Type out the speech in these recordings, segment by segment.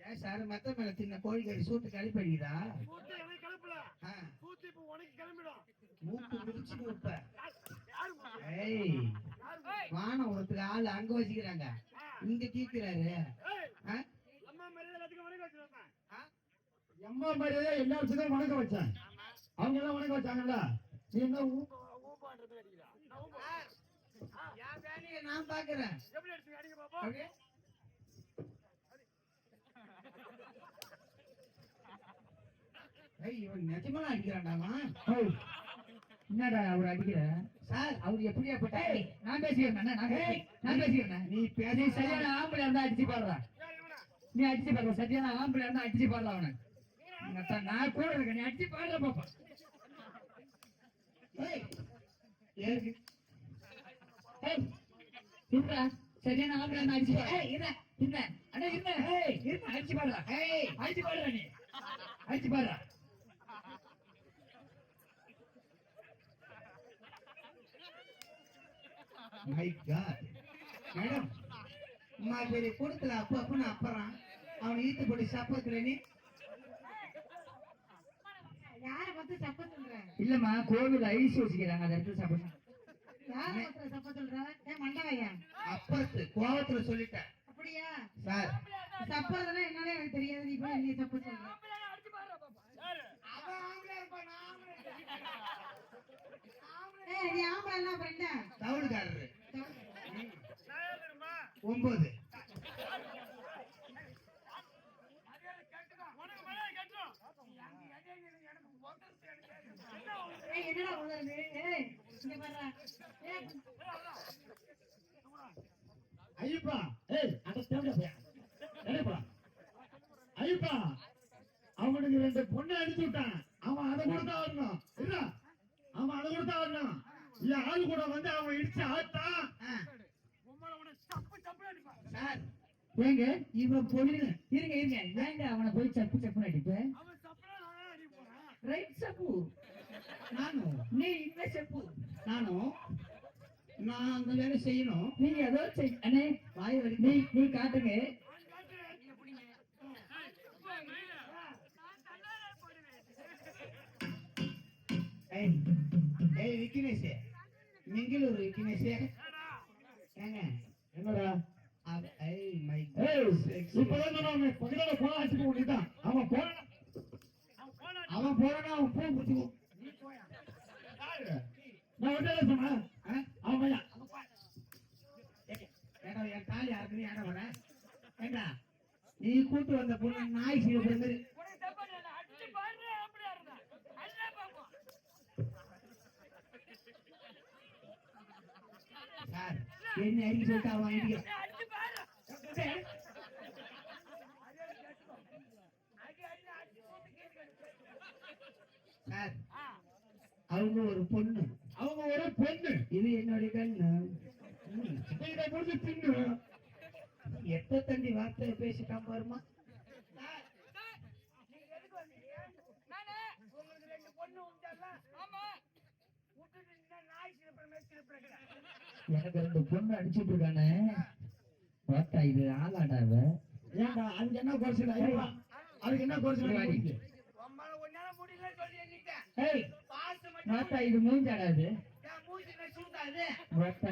ஏன் சார் மத்த மேல தின்ன கோழிக்கறி சூட்டு கிளப்பிடுதா? மூக்கு முடிச்சு இப்ப வானம் ஒருத்தர் ஆள் அங்க வச்சுக்கிறாங்க, இங்க தீக்குறாரு. எம்மா மாதிரியே எல்லாருக்கும் வணக்கம் வச்சேன். அவங்க எல்லாம் வணக்கம் வச்சாங்கல்ல, நீ என்ன நான் பாக்குறேன். நிஜமா அடிக்கிறாண்டாமா? என்னடா அவர் அடிக்கிற சார்? அவர் எப்படியா போட்டா? நான் பேசிக்கிறேன். நீ பேசி சரியான ஆம்பளை இருந்தா அடிச்சு பாடுறா. நீ அடிச்சு பாடுற சரியான ஆம்பளை இருந்தா அடிச்சு பாடுறா. அவனை நான் கூட இருக்கேன், நீ அடிச்சு பாடுற பாப்பா. சரியான ஆம்பளை இருந்தா அடிச்சு அடிச்சு பாடுறா. அடிச்சு பாடுறா, நீ அடிச்சு பாடுறா. மேடம் அம்மா பெரிய கொடுத்துல அப்பன்னு அப்புறம் அவனை ஈத்து போட்டு சப்பத்துல நீ யார பத்தி சப்ப சொல்ற? இல்லம்மா, கோவில் ஐஸ் வச்சுக்கிறாங்க, அந்த இடத்துல சப்ப. யார பத்தி சப்ப சொல்ற? ஏன் மண்டவையா? அப்பத்து கோவத்துல சொல்லிட்டேன். அப்படியா சார்? சப்பறதுன்னா என்னன்னு எனக்கு தெரியாது, நீ போய் நீ சப்ப சொல்ற. நீ ஆம்பளை என்ன பண்ண? தவுடுக்காரரு 9. என்னடா உணர்வு? இங்க பாரு. ஐயப்பா, ஐயப்பா, அவனுக்கு 2 பொண்ணு அடிச்சு விட்டான். அவன் அதை கொடுத்தா வரணும் இல்ல, அவன் அதை கொடுத்தா வரணும் இல்ல, ஆளு கூட வந்து அவன் இடிச்சு ஆட்டா. சார் ஏங்க இவன் பொண்ணு இருங்க ஏங்க அவனை போய் சப்பு அடிப்பேன். ரைட் சப்பு நானும், நீ இந்த செப்பு நானும் நான் அந்த வேலை செய்யணும். நீங்க ஏதோ அண்ணே வாய் வலி. நீ காட்டுங்க. விக்கினேஷ், மிங்கிலூர் விக்கினேஷ். ஏங்க என்னடா அவன் போறானா அவன் பூ குத்துக்கும். நான் சொன்னேன் அவன் என் தாலி யாருக்குன்னு ஏட வர ஏண்டா? நீ கூட்டு வந்த பொண்ணு நாய் சீடுற மாதிரி சார் என்ன அடிக்க சொல்லிட்டு அவன் சார் அவங்க ஒரு பொண்ணு, இது என்னுடைய கண்ணு. எத்த தண்டி வார்த்தை பேசிட்டான் பாருமா. எனக்கு 2 பொண்ணு அடிச்சுட்டு இருக்கானே, இது ஆளாடாவ. ஏன்டா அதுக்கு என்ன குறைச்சல்? அதுக்கு என்ன குறைச்சல்? இது மூஞ்சாடாது.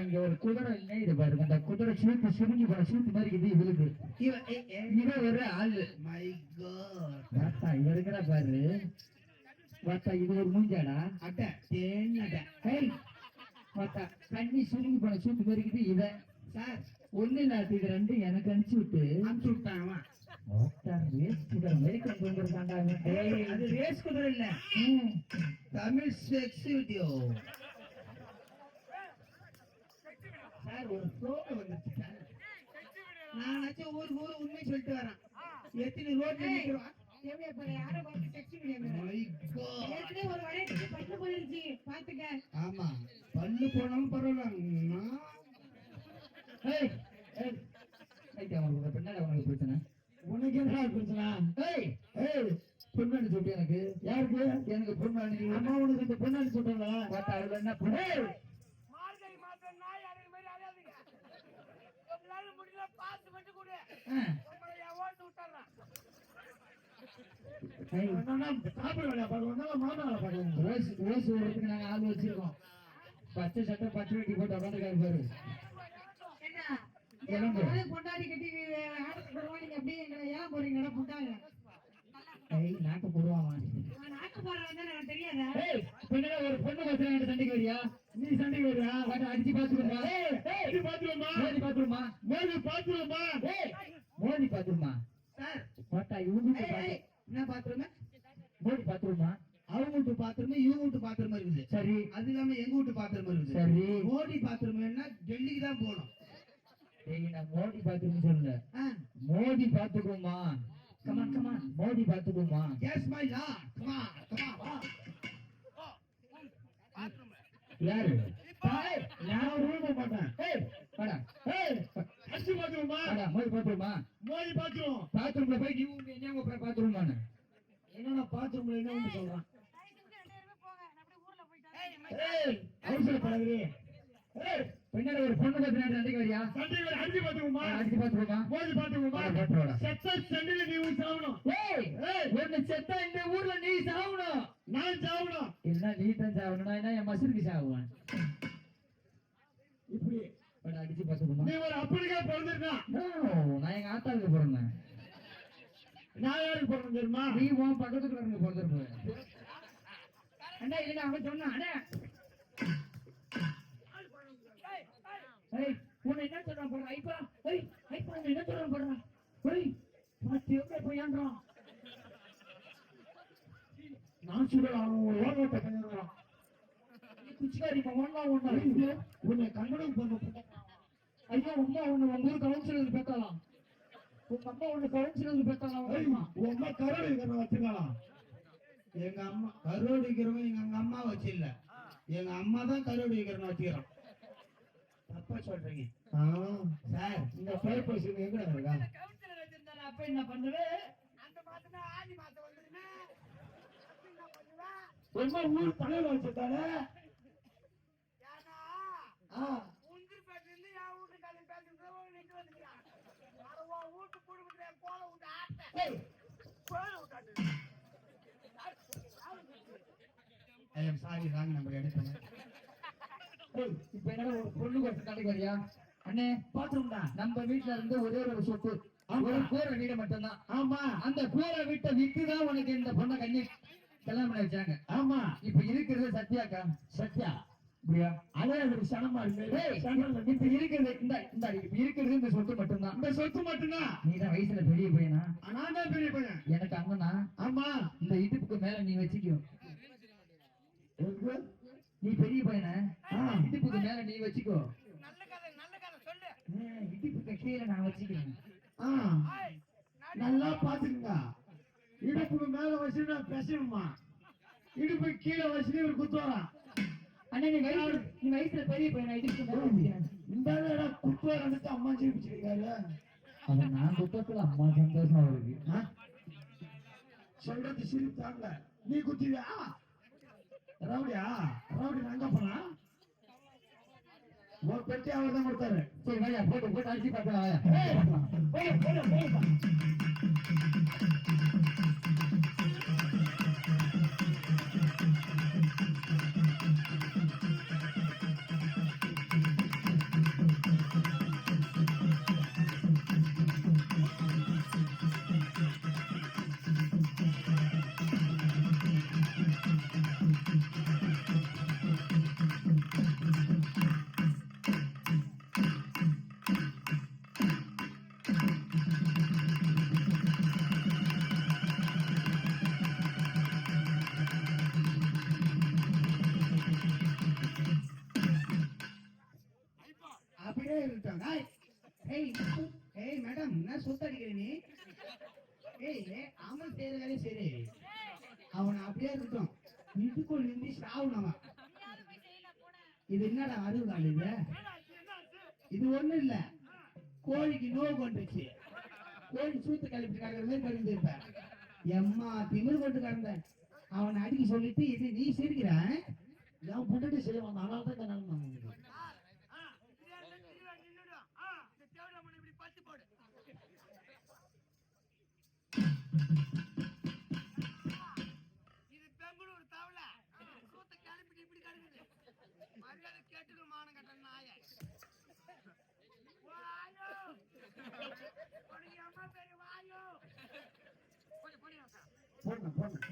இங்க ஒரு குதிரை இல்லை, இது பாருங்க, அந்த குதிரை சூட்டு சுருங்கி போன சூட்டு மாதிரி இது இவளுக்கு. இவன் ஒரு ஆளு. இவ இருக்கிறா பாரு. இது ஒரு மூஞ்சாடா அட்டை தண்ணி சுருங்கி போன சூட்டு மாதிரி இருக்குது. இவ சார் ஒண்ணு இல்லாது, இது 2 எனக்கு அனுப்பிச்சு விட்டான். ரேஸ் குதிரை மாதிரி கொண்டு வந்திருக்காண்டா. அது ரேஸ் குதிரை இல்ல, தமிழ் செக்ஸ் வீடியோ. சார் ஒரு ப்ரோக்கு வந்துச்சு சார். நான் நினைச்ச ஊருக்கு உண்மை சொல்லிட்டு வரேன். எத்தனை ரோட்ல நிக்கிறோம். ஆமா பல்லு போனாலும் பரவாயில்ல. பிரச்சனை உனக்கு என்ன பிரச்சனை? பொண்ணு அனுப்பிச்சு விட்டு எனக்கு யாருக்கு எனக்கு பொண்ணு அனுப்பி அம்மா உனக்கு இந்த பொண்ணு அனுப்பிச்சு விட்டாங்களா? பார்த்தா அதுல என்ன பொண்ணு மார்கழி மாசம் நாய் அறைய மாதிரி அலையாதீங்க. உங்களால முடியல பாத்து மட்டும் கொடு. உங்களை என் ஓட்டு விட்டுறேன். என்னன்னா சாப்பிட வேலையா பார்க்கணும், மாமா வேலை பார்க்கணும். ஓசு ஓசு விடுறதுக்கு நாங்க ஆள் வச்சிருக்கோம். பச்சை சட்டை பச்சை வெட்டி போட்டு உட்காந்துருக்காரு பாரு. என்ன பொண்டாடி கட்டி ஆடுக்கு போடுவோம், நீங்க அப்படியே எங்களை ஏன் போறீங்களா புண்டாங்க? நாக்கு போடுவாமா நாக்கு போடுறது எனக்கு தெரியாதா? பின்னாடி ஒரு பொண்ணு வச்சுருங்க சண்டைக்கு வரியா? நீ சண்டைக்கு வரியா? அடிச்சு பாத்துருமா? இது பாத்துருமா? மோதி பாத்துருமா? மோதி பாத்துருமா? மோதி பாத்துருமா? சார் பாத்தா இவங்க என்ன பாத்ரூம்? மோதி பாத்துருமா? அவங்க வீட்டு பாத்ரூம் இவங்க வீட்டு பாத்ரூம் இருக்குது. சரி அது இல்லாம எங்க வீட்டு பாத்ரூம் இருக்குது. சரி மோடி பாத்ரூம் என்ன டெல்லிக்கு தான் போகணும். நான் மோடி பாத்துருன்னு சொல்லல, மோதி பாத்துக்குமா? கமான் கமான் மோடி பாத்துக்குமா? Yes my lord, come on வா. யாரு நான் ரூம் போக மாட்டேன். வாடா அடிச்சு பாத்துருமா? வாடா மோதி பாத்துருமா? மோதி பாத்துரும். பாத்ரூம்ல போய் நீ என்ன பாத்ரூமானு என்னன்னா பாத்ரூம்ல என்ன ஒண்ணு சொல்றான்? ஏய், அவசரப்படாதே. பின்னாடி ஒரு பொண்ணு பத்தினாடி சண்டைக்கு வரியா? சண்டைக்கு அடிச்சு பாத்துருமா? அடிச்சு பாத்துருமா? மோதி பாத்துருமா? பாத்துருவாடா. செத்த சண்டையில நீ சாவணும். ஒண்ணு செத்தா இந்த ஊர்ல நீ சாவணும். நான் சாவணும். என்ன நீ தான் சாவணும், நான் என்ன என் மசருக்கு சாவுவேன். இப்படி அடிச்சு பாத்துக்குமா? நீ ஒரு அப்படிக்கா பிறந்திருக்கா? நான் எங்க ஆத்தாவுக்கு பிறந்தேன். நான் யாருக்கு பிறந்தேன் தெரியுமா? நீ உன் பக்கத்துக்கு இருந்து பிறந்திருப்ப. அண்ணா இல்ல அவன் சொன்னான், அண்ணா உன்னை என்ன சொல்றான் போடுறான் ஐப்பா, ஐப்பா என்ன சொல்றான் போடுறான், போயான்றான். நான் சொல்லலாம், அவன் ஒரு ஓட்ட பண்ணிடுறான். குச்சிக்காரி ஒன்னா ஒன்னா உன்னை கண்ணனும் பண்ண ஐயா உமா ஒண்ணு உங்க ஊர் கவுன்சிலர் பேக்கலாம், உங்க அம்மா ஒண்ணு கவுன்சிலர் பேக்கலாம். உன் அம்மா கரோடு இருக்கிற வச்சுக்கலாம். எங்க அம்மா கரோடு வைக்கிறவங்க எங்க அம்மா வச்சு இல்ல, எங்க அம்மா தான் கரோடு வைக்கிறவங்க வச்சுக்கிறோம். தப்பா சொல்றீங்க சார். இந்த ஃபயர் பர்சன் எங்க இருக்கா? கவுன்சிலர் வச்சிருந்தாரு. அப்ப என்ன பண்ணுவே? அந்த மாசம் ஆடி மாசம் வந்துருமே. என்ன பண்ணுவா? ரொம்ப ஊர் தலையில வச்சிருந்தாரு. ஏன்னா உந்திரி பேட்டு இருந்து என் வீட்டு காலையில் பேசுறது நின்று வந்துக்கிறான். உன் வீட்டு குடும்பத்துல கோல விட்டு ஆட்ட கோல விட்டாட்டு. I am sorry, wrong number எடுத்தேன். இப்ப என்ன ஒரு பொண்ணு கொடுத்து கடைக்கு வரியா? அண்ணே பாத்துருந்தா நம்ம வீட்டுல இருந்து ஒரே ஒரு சொத்து, ஒரு கூரை வீடு மட்டும்தான். ஆமா, அந்த கூரை வீட்டை வித்துதான் உனக்கு இந்த பொண்ணை கண்ணி கல்யாணம் பண்ணி வச்சாங்க. ஆமா. இப்ப இருக்கிறது சத்யாக்கா. சத்யா அப்படியா? அதே ஒரு சனமா இருக்கு. இப்ப இருக்கிறது இப்ப இருக்கிறது இந்த சொத்து மட்டும்தான். இந்த சொத்து மட்டும்தான். நீதான் வயசுல பெரிய பையனா? நான் தான் பெரிய பையன். எனக்கு அண்ணனா? ஆமா. இந்த இடுப்புக்கு மேல நீ வச்சுக்கோ. நீ பெரிய பையன இடுப்புக்கு மேல நீ வச்சுக்கோ. நல்ல கதை சொல்லு. இடுப்புக்கு கீழே நான் வச்சுக்கிறேன். நல்லா பாத்துக்கங்க. இடுப்புக்கு மேல வச்சு நான் பேசணுமா? இடுப்பு கீழே வச்சு ஒரு குத்துவாரான். அண்ணா நீ வயசுல பெரிய பையனா? இடுப்புக்கு மேல வச்சுக்கிறேன். இந்த குத்துவாரனுக்கு அம்மா ஜெயிச்சிருக்காரு. அத நான் குத்தத்துல அம்மா சந்தோஷம் அவருக்கு. சொல்றது சிரிப்பு தாங்க. நீ குத்தியா? ரவுடியா? ரவுடி நாங்க போனா ஒரு பெட்டி அவர் தான் கொடுத்தாரு. சரி வாயா போட்டு அடிச்சு பார்க்கலாம். அப்படியே இருக்கட்டும். ஏய் மேடம், என்ன சுத்தடிக்கிற நீ? ஏய் அவன் செய்யற வேலையும் சரி, அவனை அப்படியே இருக்கட்டும். இதுக்குள் இருந்து சாவுனவன். இது என்னடா அறுபதாள்? இது ஒண்ணும் இல்ல, கோழிக்கு நோவு கொண்டுச்சு. கோழி சூத்து கழிப்பிட்டு கிடக்கிற மாதிரி கழிந்து இருப்பேன். எம்மா திமிரு போட்டு கிடந்தேன் அவனை அடிக்க சொல்லிட்டு இது நீ சிரிக்கிற என் பொண்டாட்டி செய்வான் அதனால தான் இந்த நிலைமை அவனுக்கு. இப்படி பத்து போடு இது பெங்களூர் தவள சூத்த கிளம்பிட்டு இப்படி கிடக்குது மரியாதை கேட்டுக்கணும் மானம் கட்ட நாய வாயோ உனக்கு அம்மா பேரு வாயோ போடு போடு போடணும்.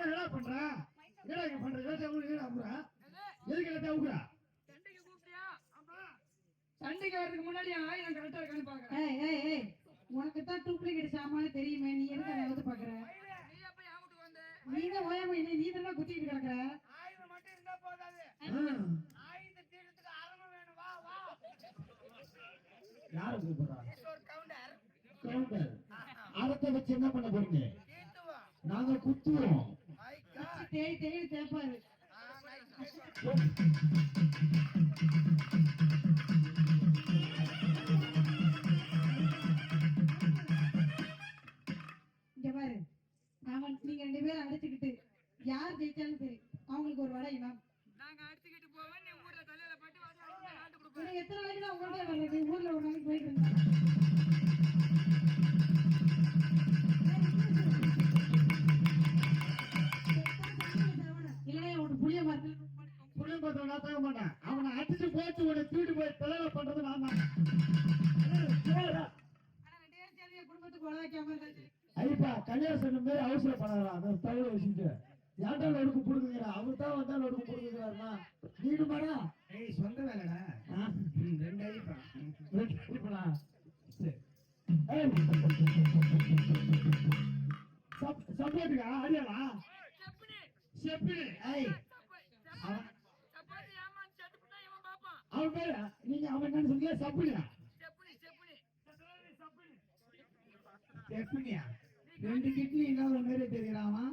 என்ன பண்ற? என்னடா இங்க பண்ற? எல்லாத்தையும் அவுக்குறா? எதுக்கு எல்லாத்தையும் அவுக்குறா? சண்டைக்கு கூப்பிட்டியா ஆமா சண்டைக்கு வர்றதுக்கு முன்னாடி ஆயுதம் கரெக்டா இருக்கான்னு பாக்குறேன். ஏய் ஏய் ஏய் உனக்கு தான் டூப்ளிகேட் சாமானு தெரியுமே, நீ எதுக்கு அதை வந்து பாக்குற? நீ எப்ப என் வீட்டுக்கு வந்த நீ தான் ஓயாம நீ தானே குத்திட்டு கிடக்குற. ஆயுதம் மட்டும் இருந்தா போதாது ஆயுத தீரத்துக்கு அரணும் வேணும் வா வா யாரை கூப்பிடுறா? ஒரு கவுண்டர் கவுண்டர். அரத்தை வச்சு என்ன பண்ண போறீங்க? தீர்த்துவா நாங்க குத்துவோம். மை காட் தேடி தேடி தேப்பாரு. இங்க பாரு, நீங்க 2 பேரும் அடிச்சுக்கிட்டு யார் ஜெயிச்சாலும் சரி அவங்களுக்கு ஒரு வடை இனம். நாங்க அடிச்சுக்கிட்டு போவோம் நீ ஊர்ல தலையில பட்டு வாடி நாட்டு கொடுப்போம் இன்னும் எத்தனை நாளைக்கு தான் உங்கள்கிட்ட வர்றது? ஊர்ல ஒரு நாளைக்கு போயிட்டு இருந்தேன். இல்லையா உனக்கு புளிய மரத்துல புளிய மரத்துல நான் தர மாட்டேன். அவனை அடிச்சு போட்டு உன்னை தூக்கிட்டு போய் தலையில பண்றது நான் தான். ஆனா 2 பேரும் சேர்ந்து என் குடும்பத்துக்கு உழ வைக்காம இருந்தாச்சு. ஐப்பா கல்யாணம் சொன்ன மாதிரி அவசரப்படாதா? அந்த தலையில வச்சுட்டு ஏன்டா லொடுக்கு புடுங்குறா? அவர் தான் வந்தா லொடுக்கு புடுங்குறாருன்னா வீடு மாடா. ஏய் சொந்த வேலைடா 2 ஐப்பா சப்போர்ட்டுக்கா அடியாளா செப்புனி செப்பினு. ஏய் சப்பாத்தி ஏமான் செட்டுப்புட்டா இவன் பாப்பான் அவன் பேரு நீங்க அவன் என்னன்னு சொன்னீங்க? சப்புனியா? செப்புனி செப்புனி செப்புனி எப்படியா 2 கிட்னி இல்லாத மாதிரி தெரியுறாமா?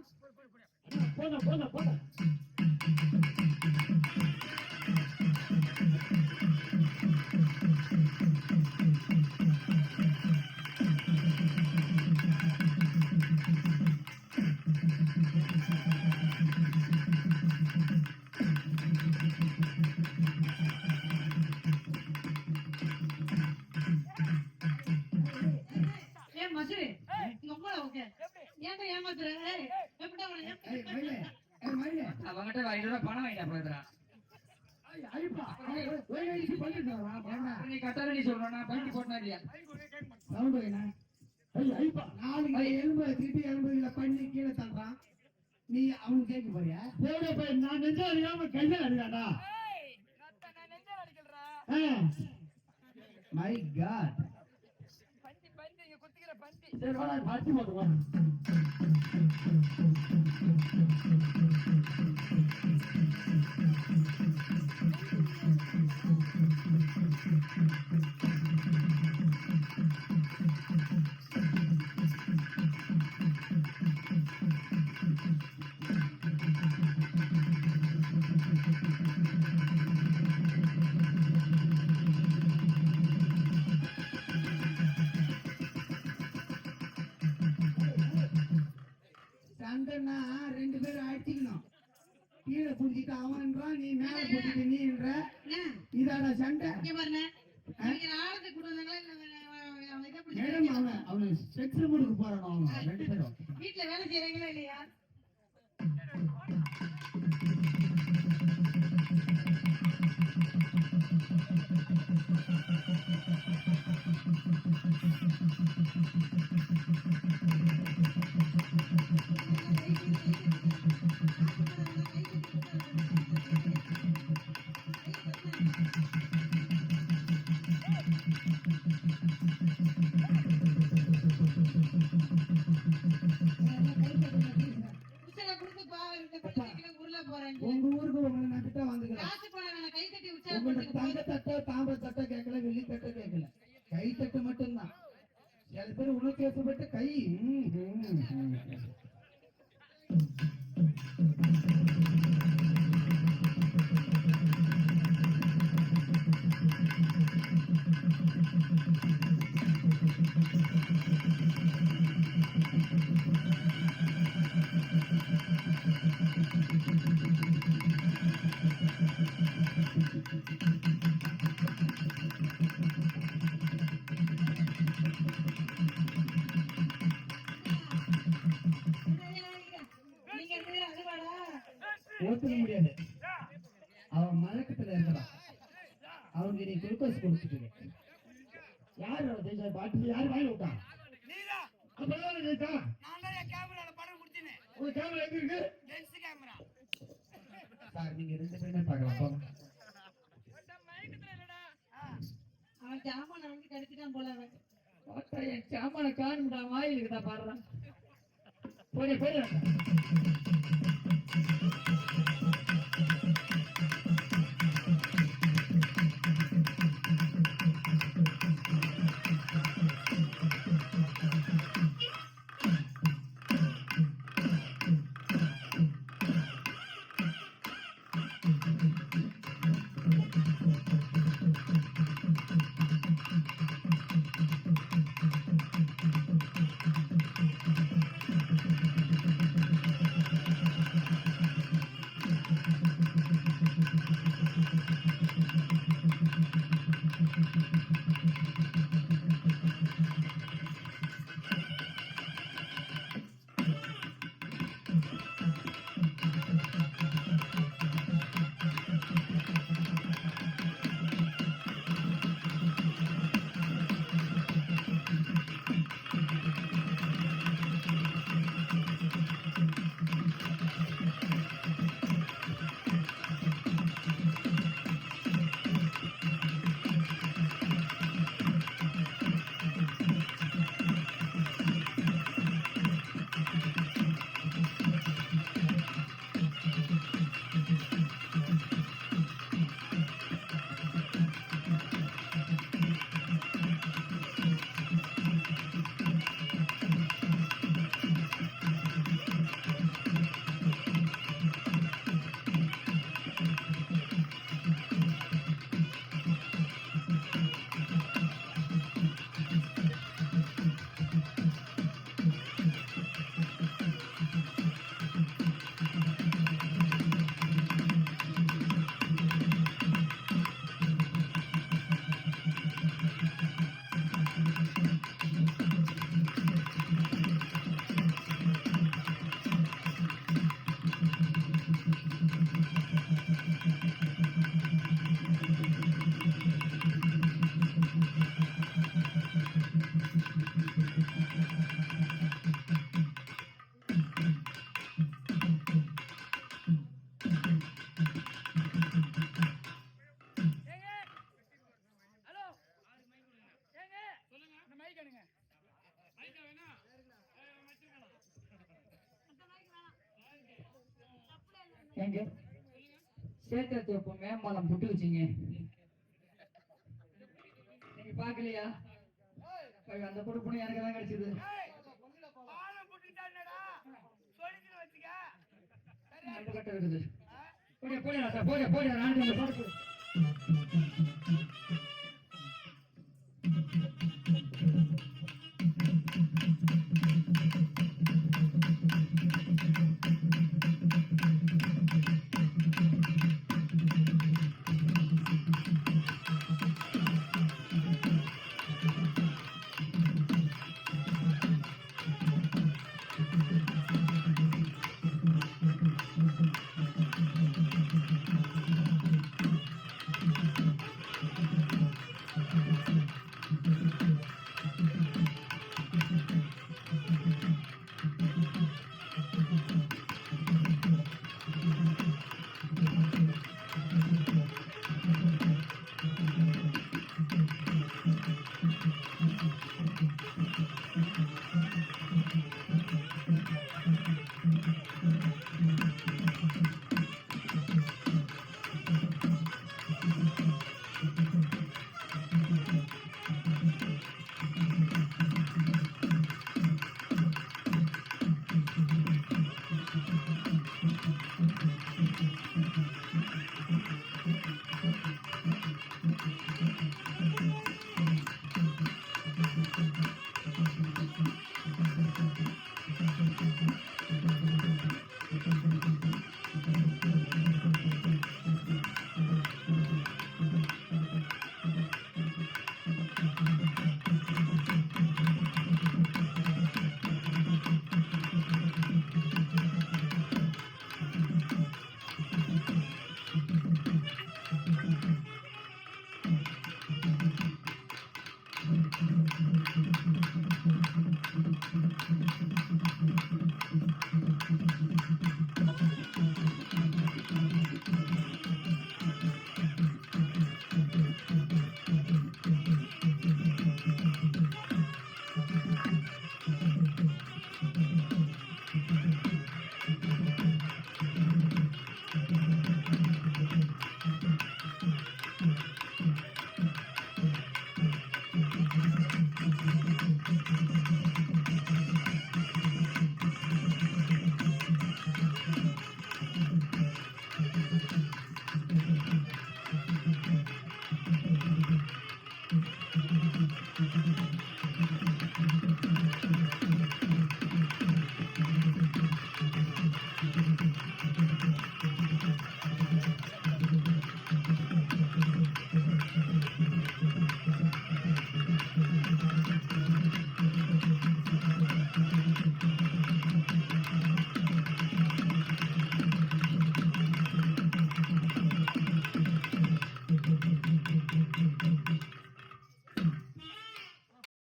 போன போன போன ஏன் மசுரு இங்க அம்மா ஓகே ஏன்டா ஏமாத்துற? ஏய் எப்படா அவனை ஏய் மயிலே ஏய் மயிலே அவங்கிட்ட 5 ரூபாய் பணம் வாங்கிட்டா போயிடுறா. ஐப்பா வயசு பண்ணிட்டாரா? பண்ணா நீ கட்டால நீ சொல்றா பைக்கு போட்டா இல்லையா? சவுண்ட் வைனா ஐப்பா 4 எலும்பு திருப்பி எலும்புல பண்ணி கீழே தள்ளுறான். நீ அவன் கேட்க போறியா? போட போய் நான் நெஞ்சா அறியாம கையில அடிக்காடா. ஏய் நான் நெஞ்சல அடிக்கலடா மை காட் பந்தி பந்தி இங்க குத்திக்கிற பந்தி சரி வாடா பாட்டி போட்டுருவான். சண்டைன்னா 2 பேரும் அடிச்சுக்கணும். கீழே புடிச்சிட்டு அவன்றான், நீ மேல புடிச்சிட்டு நீன்ற. இதாடா சண்டை. இங்க பாருங்க நீங்க ஆளுக்கு கொடுத்தாங்களா இல்ல அவன் இதை மேடம் பிடிச்சி அவனை செக்ஸ் ரூமுக்கு போறான் அவங்க 2 பேரும். வீட்டுல வேலை செய்யறாங்களா இல்லையா? உச்சனை கொடுத்து பாவம் இந்த பிள்ளைக்கு உருள போறாங்க. உங்க ஊருக்கு உங்களை நம்பிட்டா வந்துக்கிறேன். காசு பணம் வேணாம், கை தட்டி உங்களுக்கு தங்க உற்சாகப்படுத்துங்க. தட்டை தாம்பர தட்டை கேட்கல, வெள்ளி தட்டை கேட்கல, கை தட்டு மட்டும்தான். சில பேர் உணர்ச்சி வசப்பட்டு கை நீங்க ரெண்டு பேரும் அழுவாடா? ஒத்துக்க முடியாது. அவன் மயக்கத்துல இருக்கிறான். அவங்க நீ குளுக்கோஸ் கொடுத்துட்டு யார் பாட்டு யார் வாங்கி விட்டான்? நீதான். அப்பதான் கேட்டா நான் தான் என் கேமரால படம் முடிச்சினேன். உங்க கேமரா எங்க இருக்கு? Lens camera. சார் நீங்க 2 பேருமே பார்க்கலாம் போங்க. மயக்கத்துல இல்லடா. அவன் ஜாமான் வந்து கடிச்சிட்டான் போல அவன். பார்த்தா என் சாமான காணும்டா, வாயிலுக்கு தான் பாடுறான். போய் போய் எங்க சேத்திரத்தை இப்போ மேம்பாலம் புட்டு வச்சிங்க, நீங்க பாக்கலையா? அந்த பொறுப்பு எனக்கு தான் கிடைச்சது. அந்த கட்ட இருக்குது. போடியா போடியா போடியா ராணி பாட்டு. Thank you.